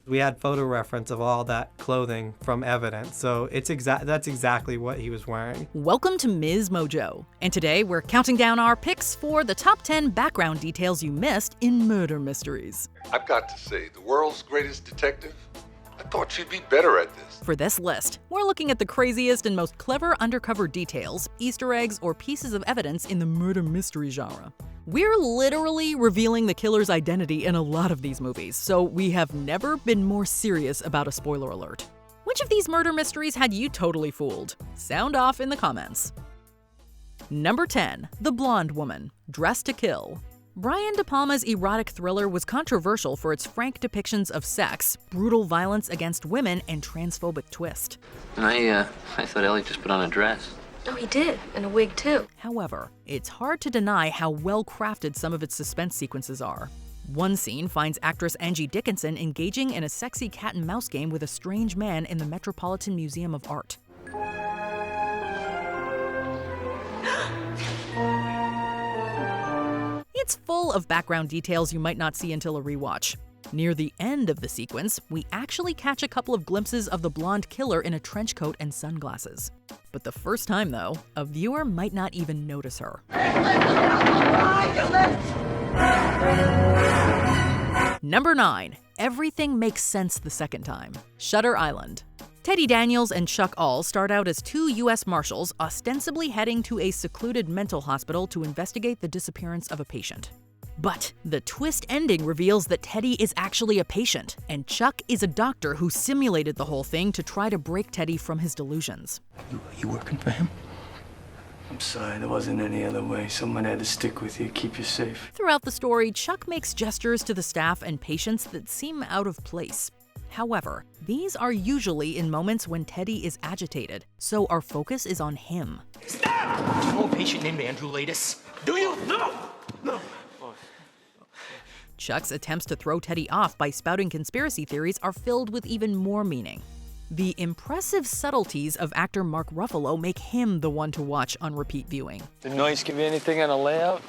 We had photo reference of all that clothing from evidence, so that's exactly what he was wearing. Welcome to MsMojo, and today we're counting down our picks for the top 10 background details you missed in murder mysteries. I've got to say, the world's greatest detective? I thought she'd be better at this. For this list, we're looking at the craziest and most clever undercover details, Easter eggs, or pieces of evidence in the murder mystery genre. We're literally revealing the killer's identity in a lot of these movies, so we have never been more serious about a spoiler alert. Which of these murder mysteries had you totally fooled? Sound off in the comments. Number 10. The Blonde Woman, Dressed to Kill. Brian De Palma's erotic thriller was controversial for its frank depictions of sex, brutal violence against women, and transphobic twist. I thought Ellie just put on a dress. Oh, he did, and a wig too. However, it's hard to deny how well-crafted some of its suspense sequences are. One scene finds actress Angie Dickinson engaging in a sexy cat-and-mouse game with a strange man in the Metropolitan Museum of Art. It's full of background details you might not see until a rewatch. Near the end of the sequence, we actually catch a couple of glimpses of the blonde killer in a trench coat and sunglasses. But the first time, though, a viewer might not even notice her. Number 9. Everything makes sense the second time. Shutter Island. Teddy Daniels and Chuck All start out as two U.S. Marshals ostensibly heading to a secluded mental hospital to investigate the disappearance of a patient. But the twist ending reveals that Teddy is actually a patient, and Chuck is a doctor who simulated the whole thing to try to break Teddy from his delusions. You working for him? I'm sorry, there wasn't any other way. Someone had to stick with you, keep you safe. Throughout the story, Chuck makes gestures to the staff and patients that seem out of place. However, these are usually in moments when Teddy is agitated, so our focus is on him. Stop! Do you know a patient named Andrew Latis? Do you? No! Chuck's attempts to throw Teddy off by spouting conspiracy theories are filled with even more meaning. The impressive subtleties of actor Mark Ruffalo make him the one to watch on repeat viewing. Did noise give you anything on a layout?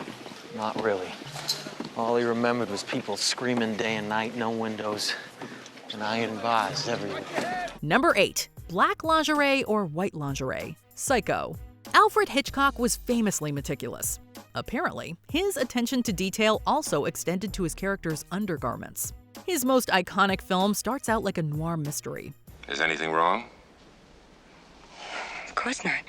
Not really. All he remembered was people screaming day and night, no windows, and iron bars everywhere. Number 8. Black lingerie or white lingerie. Psycho. Alfred Hitchcock was famously meticulous. Apparently, his attention to detail also extended to his character's undergarments. His most iconic film starts out like a noir mystery. Is anything wrong? Of course not.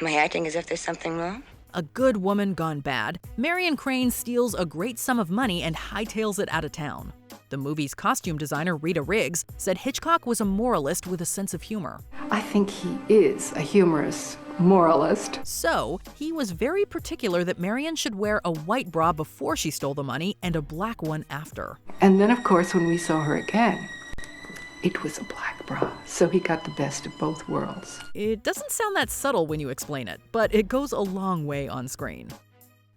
Am I acting as if there's something wrong? A good woman gone bad, Marion Crane steals a great sum of money and hightails it out of town. The movie's costume designer, Rita Riggs, said Hitchcock was a moralist with a sense of humor. I think he is a humorous moralist. So, he was very particular that Marion should wear a white bra before she stole the money and a black one after. And then, of course, when we saw her again, it was a black bra, so he got the best of both worlds. It doesn't sound that subtle when you explain it, but it goes a long way on screen.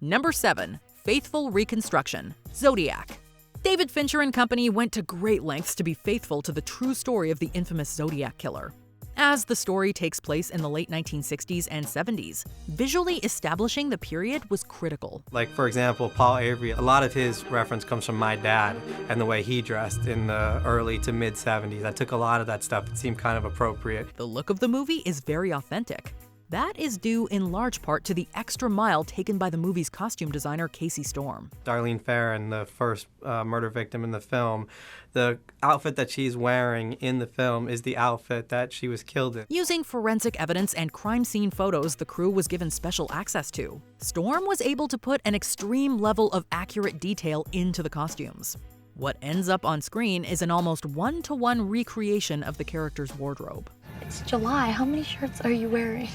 Number 7. Faithful Reconstruction. Zodiac. David Fincher and company went to great lengths to be faithful to the true story of the infamous Zodiac killer. As the story takes place in the late 1960s and 70s, visually establishing the period was critical. Like, for example, Paul Avery, a lot of his reference comes from my dad and the way he dressed in the early to mid 70s. I took a lot of that stuff. It seemed kind of appropriate. The look of the movie is very authentic. That is due in large part to the extra mile taken by the movie's costume designer, Casey Storm. Darlene Ferrin, the first murder victim in the film, the outfit that she's wearing in the film is the outfit that she was killed in. Using forensic evidence and crime scene photos the crew was given special access to, Storm was able to put an extreme level of accurate detail into the costumes. What ends up on screen is an almost one-to-one recreation of the character's wardrobe. It's July. How many shirts are you wearing?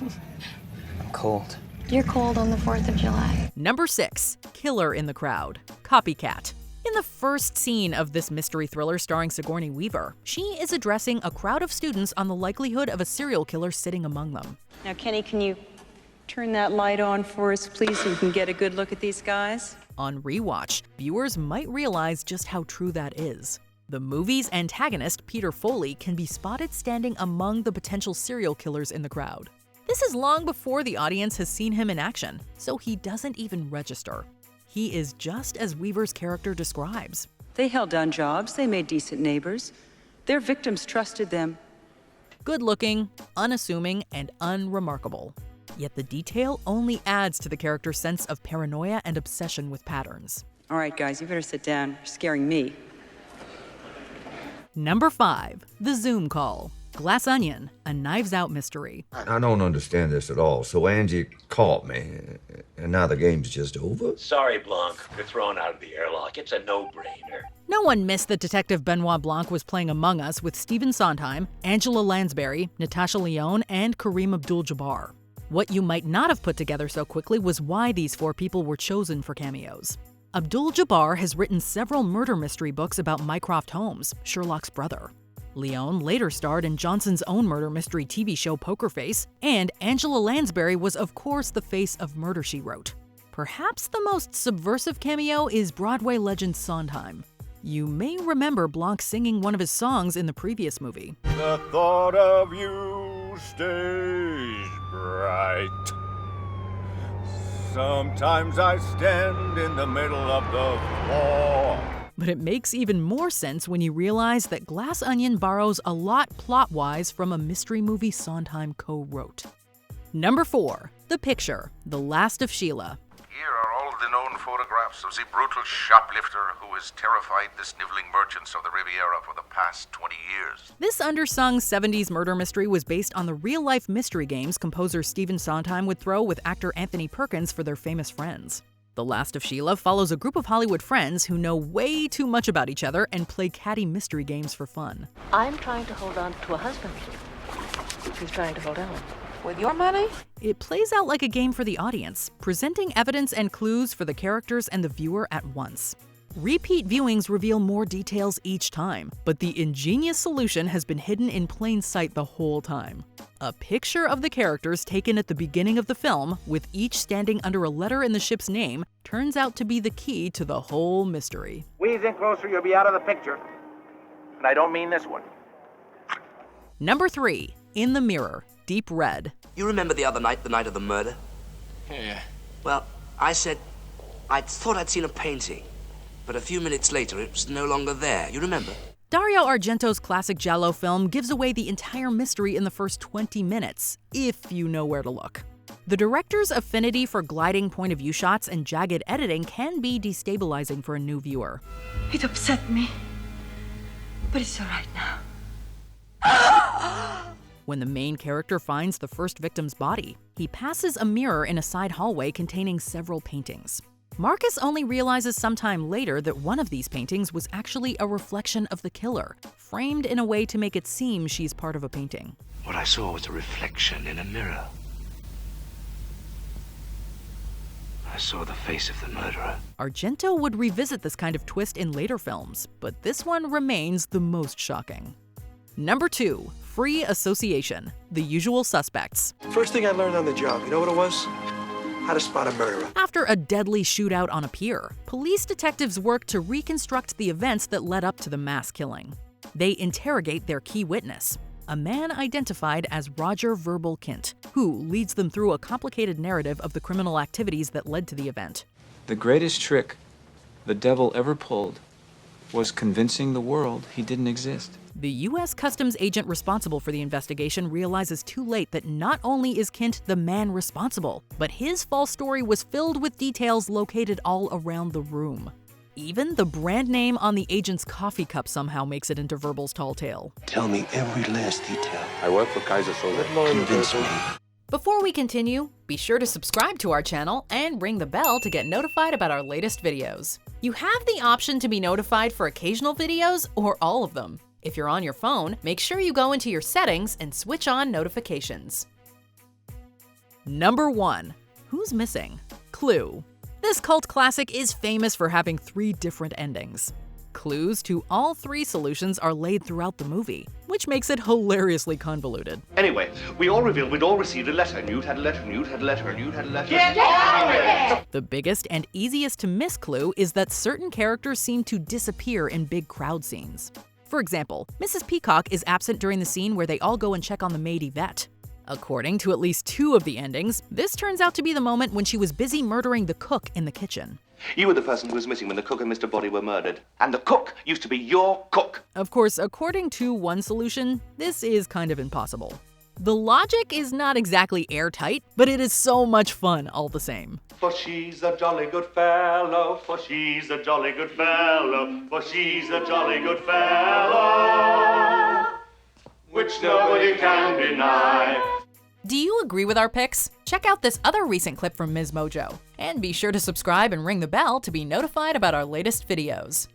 I'm cold. You're cold on the 4th of July. Number 6. Killer in the Crowd. Copycat. In the first scene of this mystery thriller starring Sigourney Weaver, she is addressing a crowd of students on the likelihood of a serial killer sitting among them. Now, Kenny, can you turn that light on for us, please, so we can get a good look at these guys? On rewatch, viewers might realize just how true that is. The movie's antagonist, Peter Foley, can be spotted standing among the potential serial killers in the crowd. This is long before the audience has seen him in action, so he doesn't even register. He is just as Weaver's character describes. They held down jobs, they made decent neighbors. Their victims trusted them. Good-looking, unassuming, and unremarkable. Yet the detail only adds to the character's sense of paranoia and obsession with patterns. All right, guys, you better sit down. You're scaring me. Number 5. The Zoom Call. Glass Onion, a Knives Out mystery. I don't understand this at all. So Angie caught me, and now the game's just over? Sorry, Blanc. You're thrown out of the airlock. It's a no-brainer. No one missed that Detective Benoit Blanc was playing Among Us with Stephen Sondheim, Angela Lansbury, Natasha Lyonne, and Kareem Abdul-Jabbar. What you might not have put together so quickly was why these 4 people were chosen for cameos. Abdul-Jabbar has written several murder mystery books about Mycroft Holmes, Sherlock's brother. Lyonne later starred in Johnson's own murder mystery TV show Poker Face, and Angela Lansbury was of course the face of Murder, She Wrote. Perhaps the most subversive cameo is Broadway legend Sondheim. You may remember Blanc singing one of his songs in the previous movie. The thought of you stays bright. Sometimes I stand in the middle of the floor. But it makes even more sense when you realize that Glass Onion borrows a lot plot-wise from a mystery movie Sondheim co-wrote. Number 4. The Picture, The Last of Sheila. Here are all the known photographs of the brutal shoplifter who has terrified the sniveling merchants of the Riviera for the past 20 years. This undersung 70s murder mystery was based on the real-life mystery games composer Stephen Sondheim would throw with actor Anthony Perkins for their famous friends. The Last of Sheila follows a group of Hollywood friends who know way too much about each other and play catty mystery games for fun. I'm trying to hold on to a husband who's trying to hold on. With your money? It plays out like a game for the audience, presenting evidence and clues for the characters and the viewer at once. Repeat viewings reveal more details each time, but the ingenious solution has been hidden in plain sight the whole time. A picture of the characters taken at the beginning of the film, with each standing under a letter in the ship's name, turns out to be the key to the whole mystery. Squeeze in closer, you'll be out of the picture. And I don't mean this one. Number 3. In the Mirror, Deep Red. You remember the other night, the night of the murder? Yeah. Well, I said I thought I'd seen a painting, but a few minutes later it was no longer there. You remember? Dario Argento's classic giallo film gives away the entire mystery in the first 20 minutes, if you know where to look. The director's affinity for gliding point-of-view shots and jagged editing can be destabilizing for a new viewer. It upset me, but it's all right now. When the main character finds the first victim's body, he passes a mirror in a side hallway containing several paintings. Marcus only realizes sometime later that one of these paintings was actually a reflection of the killer, framed in a way to make it seem she's part of a painting. What I saw was a reflection in a mirror. I saw the face of the murderer. Argento would revisit this kind of twist in later films, but this one remains the most shocking. Number 2. Free Association, The Usual Suspects. First thing I learned on the job, you know what it was? How to spot a murderer. After a deadly shootout on a pier, police detectives work to reconstruct the events that led up to the mass killing. They interrogate their key witness, a man identified as Roger Verbal Kint, who leads them through a complicated narrative of the criminal activities that led to the event. The greatest trick the devil ever pulled was convincing the world he didn't exist. The U.S. Customs agent responsible for the investigation realizes too late that not only is Kint the man responsible, but his false story was filled with details located all around the room. Even the brand name on the agent's coffee cup somehow makes it into Verbal's tall tale. Tell me every last detail. I work for Kaiser Soze. Convince me. Before we continue, be sure to subscribe to our channel and ring the bell to get notified about our latest videos. You have the option to be notified for occasional videos or all of them. If you're on your phone, make sure you go into your settings and switch on notifications. Number 1. Who's missing? Clue. This cult classic is famous for having 3 different endings. Clues to all 3 solutions are laid throughout the movie, which makes it hilariously convoluted. Anyway, we all revealed we'd all received a letter, and you'd had a letter, and you'd had a letter, and you'd had a letter. Get out of it! The biggest and easiest to miss clue is that certain characters seem to disappear in big crowd scenes. For example, Mrs. Peacock is absent during the scene where they all go and check on the maid Yvette. According to at least 2 of the endings, this turns out to be the moment when she was busy murdering the cook in the kitchen. You were the person who was missing when the cook and Mr. Body were murdered. And the cook used to be your cook. Of course, according to one solution, this is kind of impossible. The logic is not exactly airtight, but it is so much fun all the same. For she's a jolly good fellow, for she's a jolly good fellow, for she's a jolly good fellow, which nobody can deny. Do you agree with our picks? Check out this other recent clip from MsMojo. And be sure to subscribe and ring the bell to be notified about our latest videos.